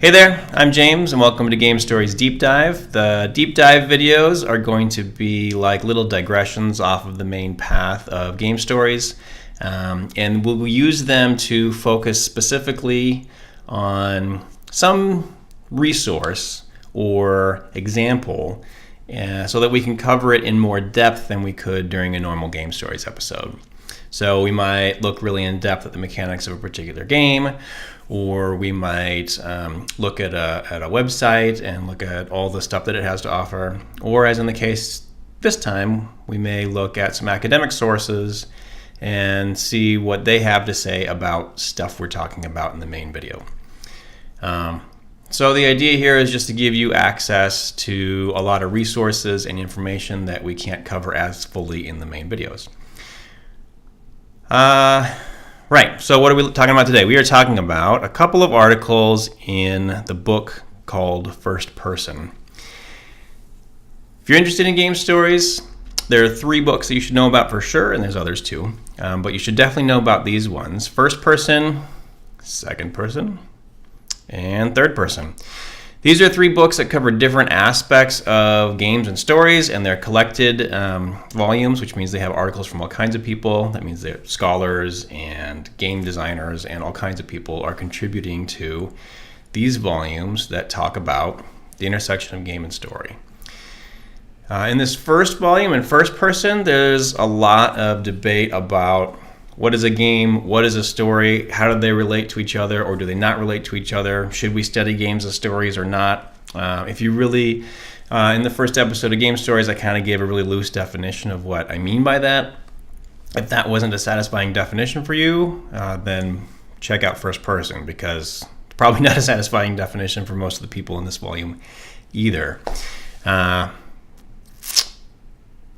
Hey there, I'm James and welcome to Game Stories Deep Dive. The deep dive videos are going to be like little digressions off of the main path of game stories, and we'll use them to focus specifically on some resource or example so that we can cover it in more depth than we could during a normal Game Stories episode. So we might look really in depth at the mechanics of a particular game, or we might look at a website and look at all the stuff that it has to offer. Or as in the case this time, we may look at some academic sources and see what they have to say about stuff we're talking about in the main video. So the idea here is just to give you access to a lot of resources and information that we can't cover as fully in the main videos. Right, so what are we talking about today? We are talking about a couple of articles in the book called First Person. If you're interested in game stories, there are 3 books that you should know about for sure, and there's others too. But you should definitely know about these ones: First Person, Second Person, and Third Person. These are 3 books that cover different aspects of games and stories, and they're collected volumes, which means they have articles from all kinds of people. That means they're scholars and game designers and all kinds of people are contributing to these volumes that talk about the intersection of game and story. In this first volume, in First Person, there's a lot of debate about what is a game, what is a story, how do they relate to each other, or do they not relate to each other? Should we study games as stories or not? If you really, in the first episode of Game Stories, I kind of gave a really loose definition of what I mean by that. If that wasn't a satisfying definition for you, then check out First Person, because it's probably not a satisfying definition for most of the people in this volume either.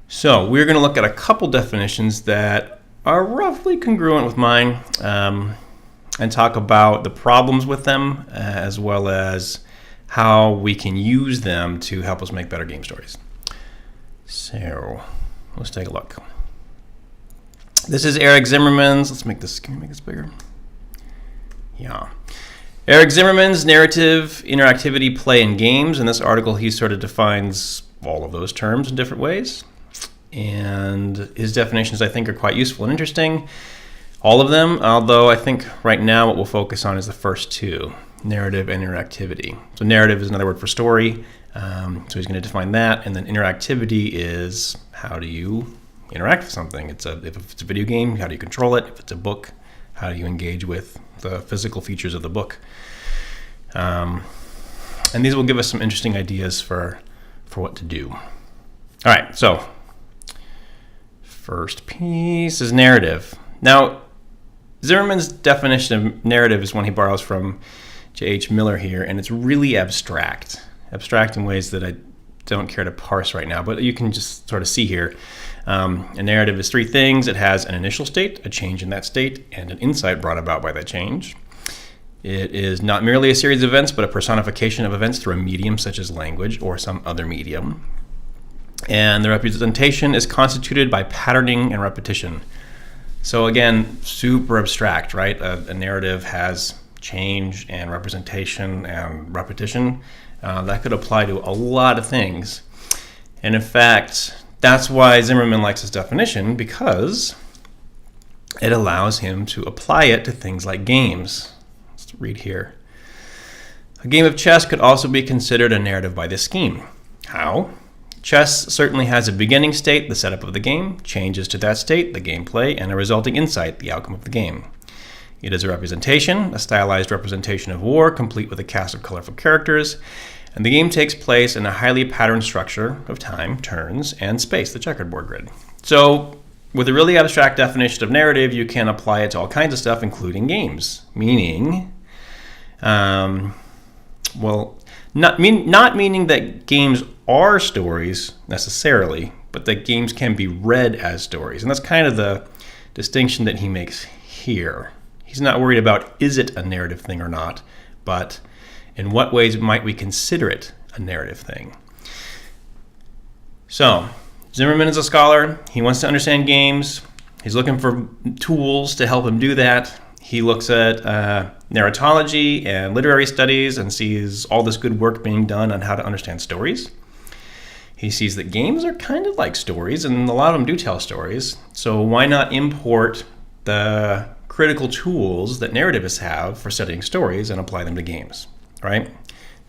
So we're going to look at a couple definitions that are roughly congruent with mine, and talk about the problems with them as well as how we can use them to help us make better game stories. So let's take a look. This is Eric Zimmerman's. Can we make this bigger? Yeah. Eric Zimmerman's Narrative, Interactivity, Play, and Games. In this article, he sort of defines all of those terms in different ways. And his definitions, I think, are quite useful and interesting. All of them, although I think right now what we'll focus on is the first 2, narrative and interactivity. So narrative is another word for story, so he's going to define that. And then interactivity is how do you interact with something. If it's a video game, how do you control it? If it's a book, how do you engage with the physical features of the book? And these will give us some interesting ideas for what to do. All right, so first piece is narrative. Now, Zimmerman's definition of narrative is one he borrows from J.H. Miller here, and it's really abstract in ways that I don't care to parse right now, but you can just sort of see here. A narrative is 3 things. It has an initial state, a change in that state, and an insight brought about by that change. It is not merely a series of events, but a personification of events through a medium such as language or some other medium. And the representation is constituted by patterning and repetition. So again, super abstract, right? A narrative has change and representation and repetition. That could apply to a lot of things. And in fact, that's why Zimmerman likes this definition, because it allows him to apply it to things like games. Let's read here. A game of chess could also be considered a narrative by this scheme. How? Chess certainly has a beginning state, the setup of the game, changes to that state, the gameplay, and a resulting insight, the outcome of the game. It is a representation, a stylized representation of war, complete with a cast of colorful characters, and the game takes place in a highly patterned structure of time, turns, and space, the checkerboard grid. So, with a really abstract definition of narrative, you can apply it to all kinds of stuff, including games. Meaning, not meaning that games are stories necessarily, but that games can be read as stories. And that's kind of the distinction that he makes here. He's not worried about is it a narrative thing or not, but in what ways might we consider it a narrative thing. So, Zimmerman is a scholar. He wants to understand games. He's looking for tools to help him do that. He looks at narratology and literary studies and sees all this good work being done on how to understand stories. He sees that games are kind of like stories, and a lot of them do tell stories. So why not import the critical tools that narrativists have for studying stories and apply them to games, right?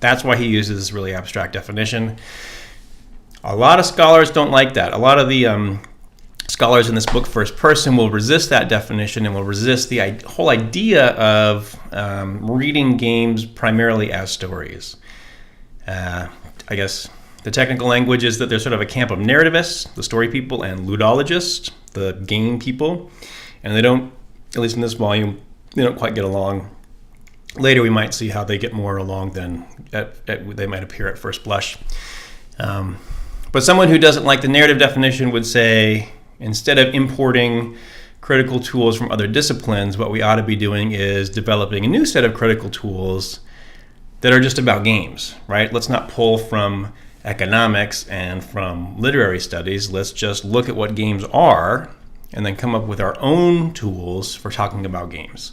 That's why he uses this really abstract definition. A lot of scholars don't like that. A lot of the scholars in this book, First Person, will resist that definition and will resist the whole idea of reading games primarily as stories. I guess the technical language is that there's sort of a camp of narrativists, the story people, and ludologists, the game people, and they don't, at least in this volume, they don't quite get along. Later we might see how they get more along than they might appear at first blush. But someone who doesn't like the narrative definition would say, instead of importing critical tools from other disciplines, what we ought to be doing is developing a new set of critical tools that are just about games, right? Let's not pull from economics and from literary studies. Let's just look at what games are and then come up with our own tools for talking about games,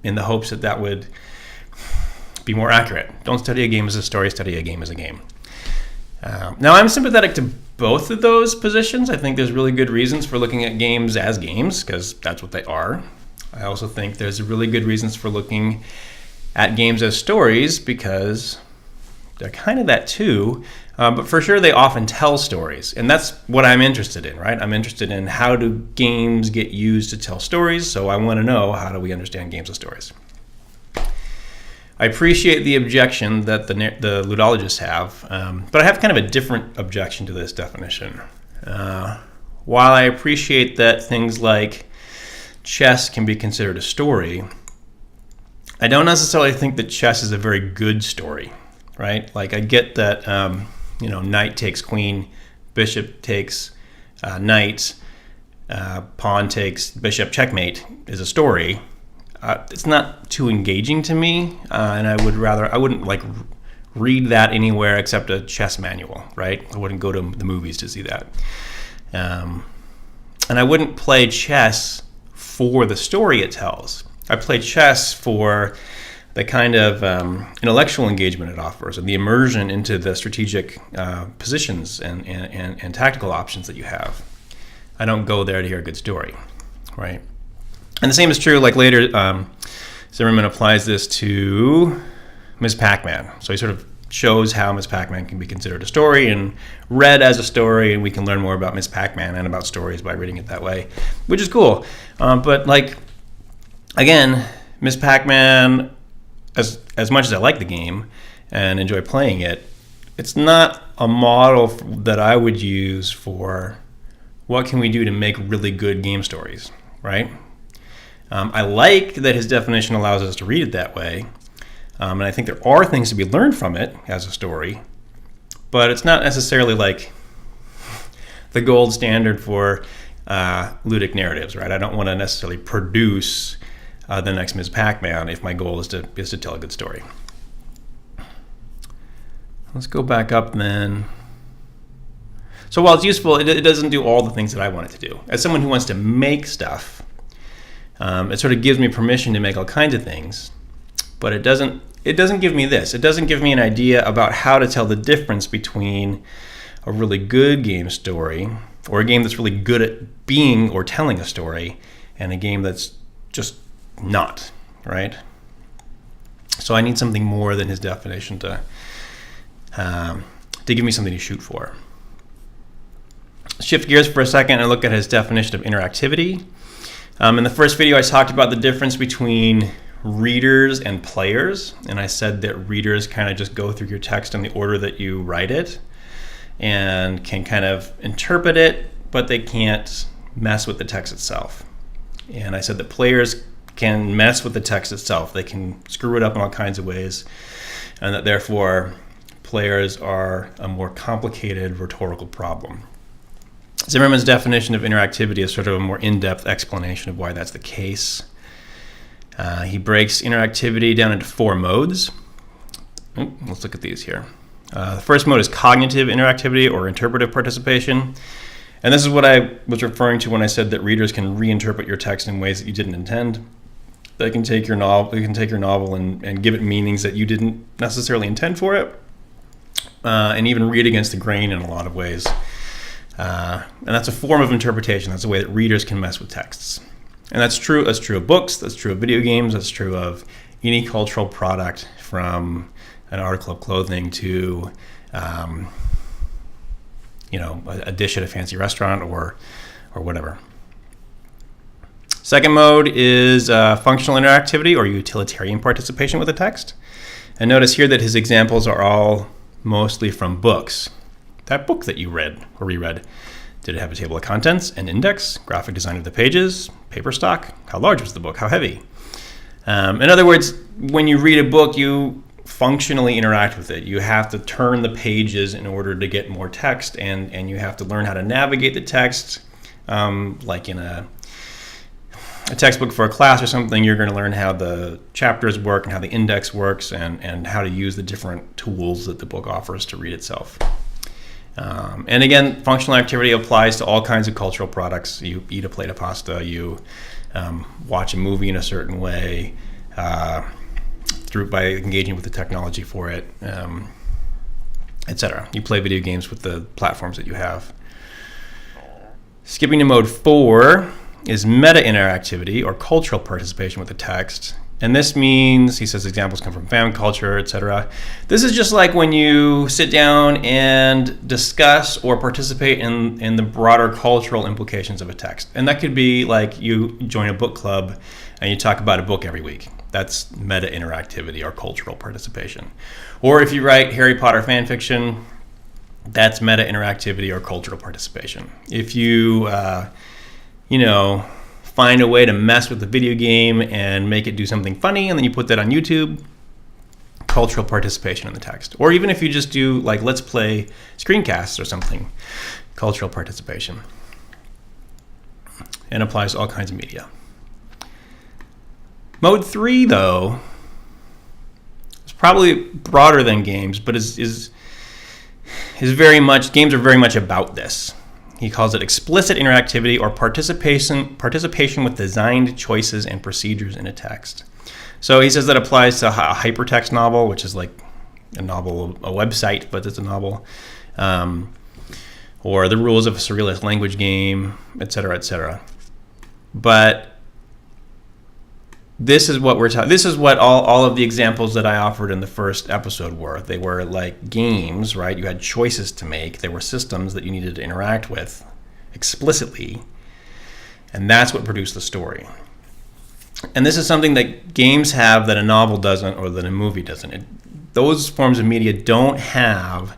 in the hopes that that would be more accurate. Don't study a game as a story, study a game as a game. Now, I'm sympathetic to both of those positions. I think there's really good reasons for looking at games as games, because that's what they are. I also think there's really good reasons for looking at games as stories, because they're kind of that too. But for sure, they often tell stories. And that's what I'm interested in, right? I'm interested in how do games get used to tell stories, so I want to know, how do we understand games as stories? I appreciate the objection that the ludologists have, but I have kind of a different objection to this definition. While I appreciate that things like chess can be considered a story, I don't necessarily think that chess is a very good story, right? Like, I get that, knight takes queen, bishop takes knight, pawn takes bishop, checkmate is a story. It's not too engaging to me, and I wouldn't like read that anywhere except a chess manual, right? I wouldn't go to the movies to see that. And I wouldn't play chess for the story it tells. I play chess for the kind of intellectual engagement it offers and the immersion into the strategic positions and tactical options that you have. I don't go there to hear a good story, right? And the same is true, like later, Zimmerman applies this to Ms. Pac-Man. So he sort of shows how Ms. Pac-Man can be considered a story and read as a story, and we can learn more about Ms. Pac-Man and about stories by reading it that way, which is cool. But like, again, Ms. Pac-Man, as much as I like the game and enjoy playing it, it's not a model that I would use for what can we do to make really good game stories, right? I like that his definition allows us to read it that way, and I think there are things to be learned from it as a story, but it's not necessarily like the gold standard for ludic narratives, right? I don't want to necessarily produce the next Ms. Pac-Man if my goal is to tell a good story. Let's go back up then. So while it's useful, it doesn't do all the things that I want it to do. As someone who wants to make stuff, it sort of gives me permission to make all kinds of things, but it doesn't give me this. It doesn't give me an idea about how to tell the difference between a really good game story, or a game that's really good at being or telling a story, and a game that's just not, right? So I need something more than his definition to give me something to shoot for. Shift gears for a second and look at his definition of interactivity. In the first video, I talked about the difference between readers and players, and I said that readers kind of just go through your text in the order that you write it and can kind of interpret it, but they can't mess with the text itself. And I said that players can mess with the text itself. They can screw it up in all kinds of ways, and that therefore players are a more complicated rhetorical problem. Zimmerman's definition of interactivity is sort of a more in-depth explanation of why that's the case. He breaks interactivity down into 4 modes. Let's look at these here. The first mode is cognitive interactivity, or interpretive participation. And this is what I was referring to when I said that readers can reinterpret your text in ways that you didn't intend. that can take your novel and give it meanings that you didn't necessarily intend for it, and even read against the grain in a lot of ways. And that's a form of interpretation. That's a way that readers can mess with texts. And that's true of books, that's true of video games, that's true of any cultural product, from an article of clothing to a dish at a fancy restaurant or whatever. Second mode is functional interactivity or utilitarian participation with a text. And notice here that his examples are all mostly from books. That book that you read or reread, did it have a table of contents, an index, graphic design of the pages, paper stock? How large was the book? How heavy? In other words, when you read a book, you functionally interact with it. You have to turn the pages in order to get more text, and you have to learn how to navigate the text. Like in a textbook for a class or something, you're going to learn how the chapters work and how the index works and how to use the different tools that the book offers to read itself. And again, functional activity applies to all kinds of cultural products. You eat a plate of pasta, you watch a movie in a certain way, by engaging with the technology for it, etc. You play video games with the platforms that you have. Skipping to mode 4 is meta-interactivity or cultural participation with the text. And this means, he says examples come from fan culture, etc. This is just like when you sit down and discuss or participate in the broader cultural implications of a text. And that could be like you join a book club and you talk about a book every week. That's meta-interactivity or cultural participation. Or if you write Harry Potter fan fiction, that's meta-interactivity or cultural participation. If you, find a way to mess with the video game and make it do something funny, and then you put that on YouTube, cultural participation in the text. Or even if you just do like let's play screencasts or something, cultural participation. And applies to all kinds of media. Mode 3, though, is probably broader than games, but is very much, games are very much about this. He calls it explicit interactivity or participation with designed choices and procedures in a text. So he says that applies to a hypertext novel, which is like a novel, a website, but it's a novel, or the rules of a surrealist language game, etc., etc. But this is what we're talking. This is what all of the examples that I offered in the first episode were. They were like games, right? You had choices to make. There were systems that you needed to interact with explicitly, and that's what produced the story. And this is something that games have that a novel doesn't, or that a movie doesn't. Those forms of media don't have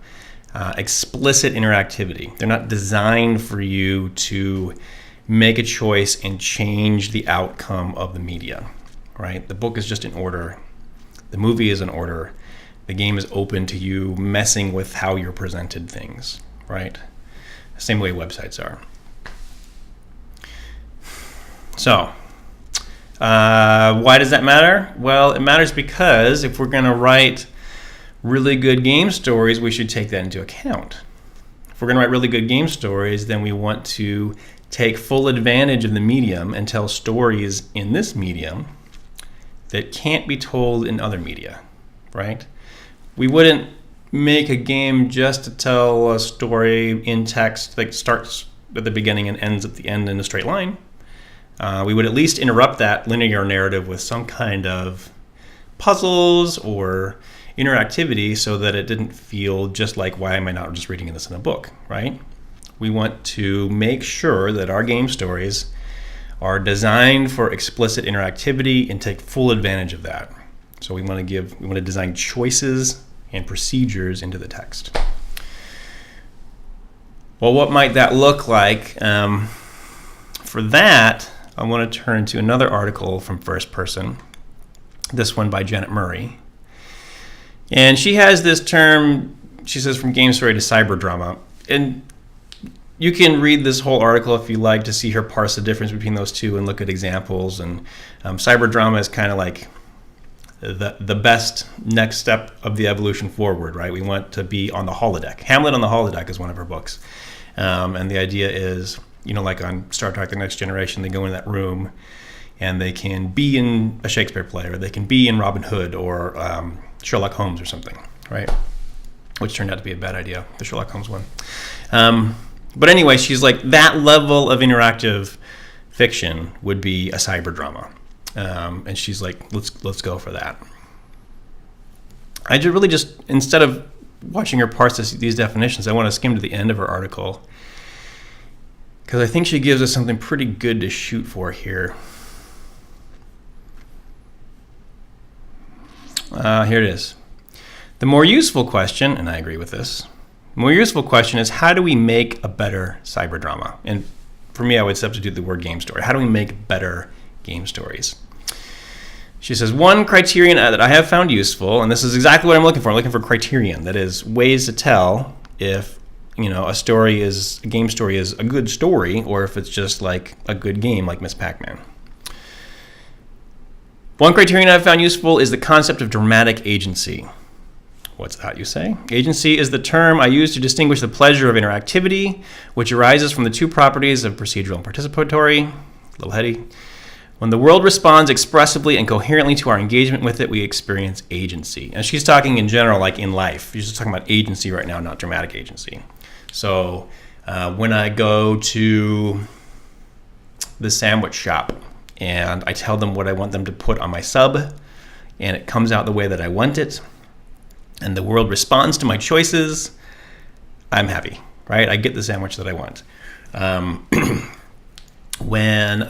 explicit interactivity. They're not designed for you to make a choice and change the outcome of the media. Right? The book is just in order. The movie is in order. The game is open to you messing with how you're presented things, right? The same way websites are. So, why does that matter? Well, it matters because if we're going to write really good game stories, we should take that into account. If we're going to write really good game stories, then we want to take full advantage of the medium and tell stories in this medium that can't be told in other media, right? We wouldn't make a game just to tell a story in text that starts at the beginning and ends at the end in a straight line. We would at least interrupt that linear narrative with some kind of puzzles or interactivity so that it didn't feel just like, why am I not just reading this in a book, right? We want to make sure that our game stories are designed for explicit interactivity and take full advantage of that. So we want to design choices and procedures into the text. Well, what might that look like? For that, I want to turn to another article from First Person, this one by Janet Murray. And she has this term, she says, from game story to cyber drama. And you can read this whole article if you like to see her parse the difference between those two and look at examples. And cyber drama is kind of like the best next step of the evolution forward, right? We want to be on the holodeck. Hamlet on the holodeck is one of her books. And the idea is, like on Star Trek The Next Generation, they go in that room and they can be in a Shakespeare play, or they can be in Robin Hood or Sherlock Holmes or something, right? Which turned out to be a bad idea, the Sherlock Holmes one. But anyway, she's like, that level of interactive fiction would be a cyber drama. And she's like, let's go for that. I really just, instead of watching her parse these definitions, I want to skim to the end of her article, because I think she gives us something pretty good to shoot for here. Here it is. The more useful question, and I agree with this, the more useful question is, how do we make a better cyber drama? And for me, I would substitute the word game story. How do we make better game stories? She says, one criterion that I have found useful, and this is exactly what I'm looking for. I'm looking for criterion, that is, ways to tell if a game story is a good story, or if it's just like a good game like Miss Pac-Man. One criterion I've found useful is the concept of dramatic agency. What's that, you say? Agency is the term I use to distinguish the pleasure of interactivity, which arises from the two properties of procedural and participatory. A little heady. When the world responds expressively and coherently to our engagement with it, we experience agency. And she's talking in general, like in life. She's just talking about agency right now, not dramatic agency. So when I go to the sandwich shop and I tell them what I want them to put on my sub, and it comes out the way that I want it, and the world responds to my choices, I'm happy, right? I get the sandwich that I want. When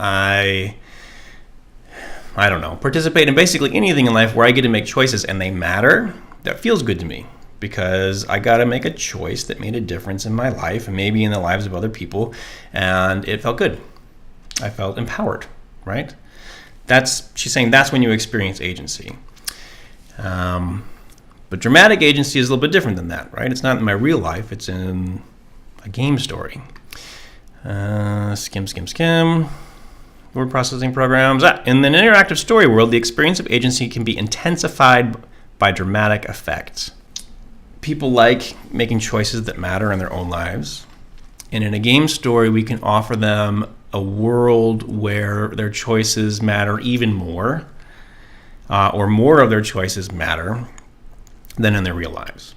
I don't know, participate in basically anything in life where I get to make choices and they matter, that feels good to me, because I got to make a choice that made a difference in my life and maybe in the lives of other people, and it felt good. I felt empowered, right? She's saying that's when you experience agency. But dramatic agency is a little bit different than that, right? It's not in my real life, it's in a game story. Skim. Word processing programs. In an interactive story world, the experience of agency can be intensified by dramatic effects. People like making choices that matter in their own lives. And in a game story, we can offer them a world where their choices matter even more, or more of their choices matter than in their real lives,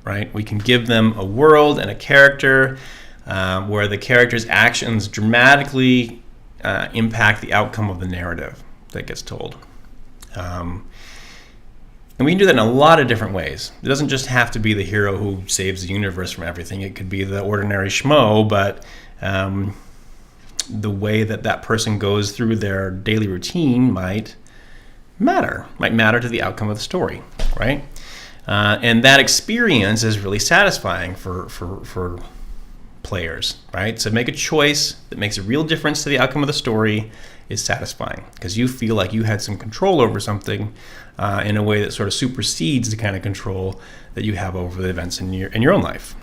right? We can give them a world and a character where the character's actions dramatically impact the outcome of the narrative that gets told. And we can do that in a lot of different ways. It doesn't just have to be the hero who saves the universe from everything. It could be the ordinary schmo, but the way that person goes through their daily routine might matter to the outcome of the story, right? And that experience is really satisfying for players, right? So make a choice that makes a real difference to the outcome of the story is satisfying, because you feel like you had some control over something in a way that sort of supersedes the kind of control that you have over the events in your own life.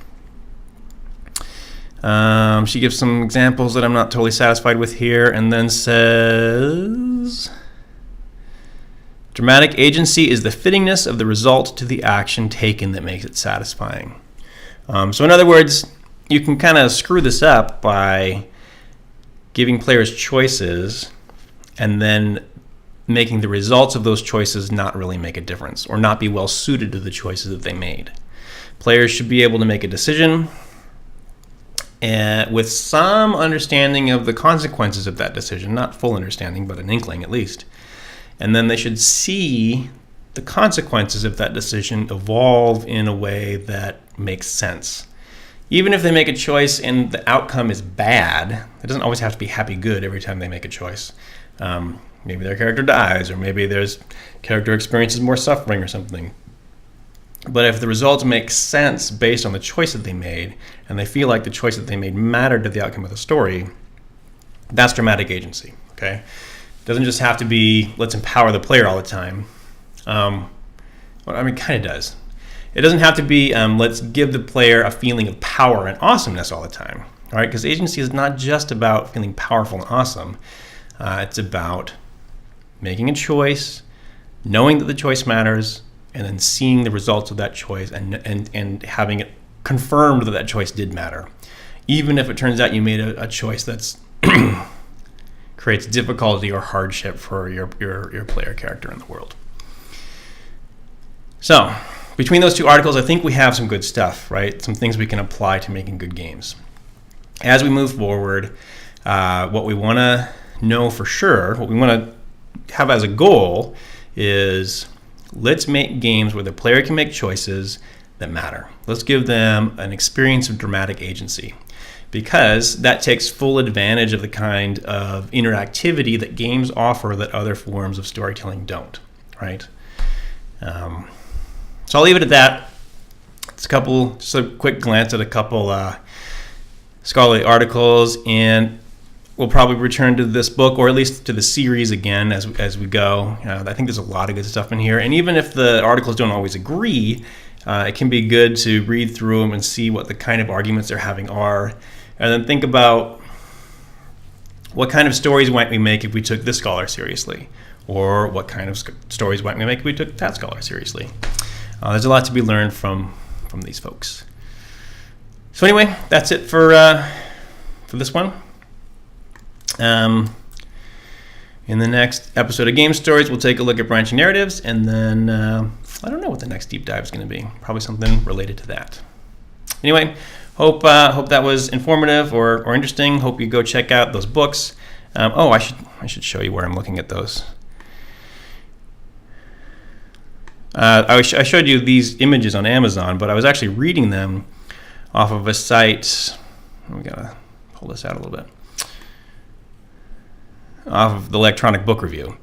She gives some examples that I'm not totally satisfied with here, and then says, dramatic agency is the fittingness of the result to the action taken that makes it satisfying. So in other words, you can kind of screw this up by giving players choices and then making the results of those choices not really make a difference or not be well suited to the choices that they made. Players should be able to make a decision with some understanding of the consequences of that decision, not full understanding, but an inkling at least. And then they should see the consequences of that decision evolve in a way that makes sense. Even if they make a choice and the outcome is bad, it doesn't always have to be happy good every time they make a choice. Maybe their character dies, or maybe there's character experiences more suffering or something. But if the results make sense based on the choice that they made, and they feel like the choice that they made mattered to the outcome of the story, that's dramatic agency, okay? It doesn't just have to be, let's empower the player all the time. It kind of does. It doesn't have to be, let's give the player a feeling of power and awesomeness all the time, all right? Because agency is not just about feeling powerful and awesome. It's about making a choice, knowing that the choice matters, and then seeing the results of that choice and having it confirmed that that choice did matter. Even if it turns out you made a choice that's creates difficulty or hardship for your player character in the world. So between those two articles, I think we have some good stuff, right? Some things we can apply to making good games. As we move forward, what we want to know for sure, what we want to have as a goal is, let's make games where the player can make choices that matter. Let's give them an experience of dramatic agency, because that takes full advantage of the kind of interactivity that games offer that other forms of storytelling don't, right? So I'll leave it at that. It's just a quick glance at a couple scholarly articles, and we'll probably return to this book, or at least to the series again as we go. I think there's a lot of good stuff in here, and even if the articles don't always agree, it can be good to read through them and see what the kind of arguments they're having are, and then think about what kind of stories might we make if we took this scholar seriously, or what kind of stories might we make if we took that scholar seriously. There's a lot to be learned from these folks. So anyway, that's it for this one. In the next episode of Game Stories, we'll take a look at branching narratives, and then I don't know what the next deep dive is going to be. Probably something related to that. Anyway, hope that was informative or interesting. Hope you go check out those books. I should show you where I'm looking at those. I showed you these images on Amazon, but I was actually reading them off of a site. We gotta pull this out a little bit. Off of the Electronic Book Review,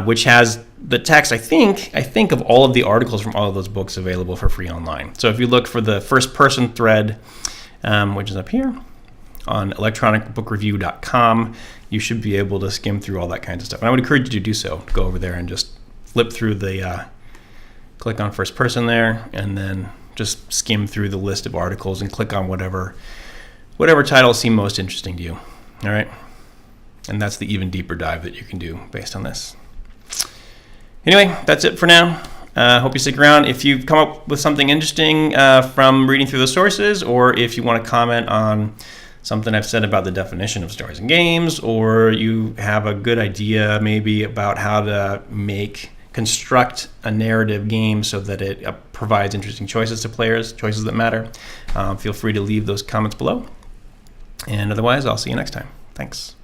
which has the text, I think of all of the articles from all of those books available for free online. So if you look for the first person thread, which is up here on electronicbookreview.com, you should be able to skim through all that kind of stuff. And I would encourage you to do so. Go over there and just flip through the, click on first person there, and then just skim through the list of articles and click on whatever titles seem most interesting to you. All right. And that's the even deeper dive that you can do based on this. Anyway, that's it for now. Hope you stick around. If you've come up with something interesting from reading through the sources, or if you want to comment on something I've said about the definition of stories and games, or you have a good idea maybe about how to construct a narrative game so that it provides interesting choices to players, choices that matter, feel free to leave those comments below. And otherwise, I'll see you next time. Thanks.